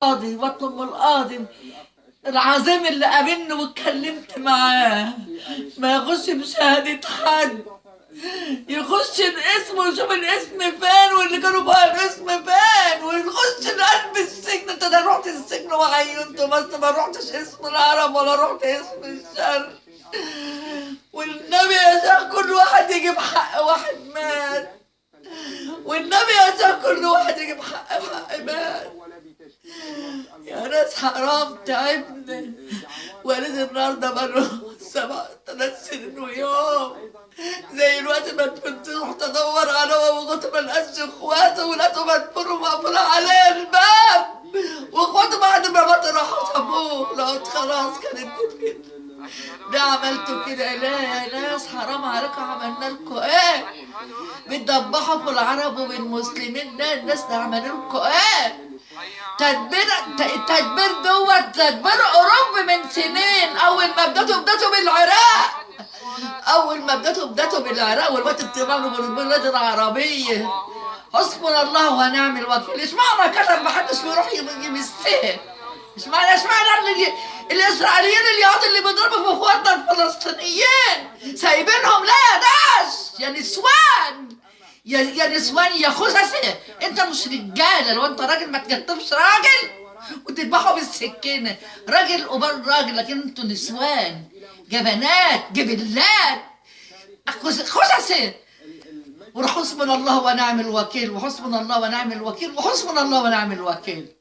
القاضي واطلب من القاضي العظيم اللي قابلني واتكلمت معاه ما يخش بشهادة حد، يخش الاسم ويشوف الاسم فين واللي كانوا بقى الاسم فين، ويخش لقلب السجن. انت ده رحت السجن وعينته بس ما رحتش اسم الهرم ولا رحت اسم الشرق. والنبي يا شيخ كل واحد يجيب حق واحد مات، والنبي يا شيخ كل واحد يجيب حق مات. يا ناس حرام تعبنا. والد النهارده بقاله 3 سنين ويوم. زي الوقت ما كنت رحت ادور على وقت ما لقاش اخواته ولقيته مدفون ومقفول عليه الباب، واخواته بعد ما مات راحوا سابوه. لقيت خلاص كانت كده. ده عملتوا كده ليه يا ناس؟ حرام عليكم، عملنا لكم ايه؟ بتدبحوا في العرب وبالمسلمين ده الناس ده عملوا لكم ايه؟ التدبير دوت تدبير اوروبي من سنين. اول ما بدأتوا بالعراق، اول ما بدأتوا بالعراق والوقت بتعملوا بالبلاد العربيه. حسبنا الله ونعم الوكيل. اشمعنى كده ما حدش بيروح يجيب السهم؟ اشمعنى الاسرائيليين اليهود اللي بيضربوا في اخواتنا الفلسطينيين سايبينهم؟ لا يا داش يا نسوان، يا نسوان يا خسسه. انت مش رجاله؟ لو انت راجل ما تكتبش راجل وتذبحوا بالسكينه. راجل قبال راجل، لكن انتوا نسوان جبنات جبلات خسسه. وحسبنا الله ونعم الوكيل، وحسبنا الله ونعم الوكيل، وحسبنا الله ونعم الوكيل.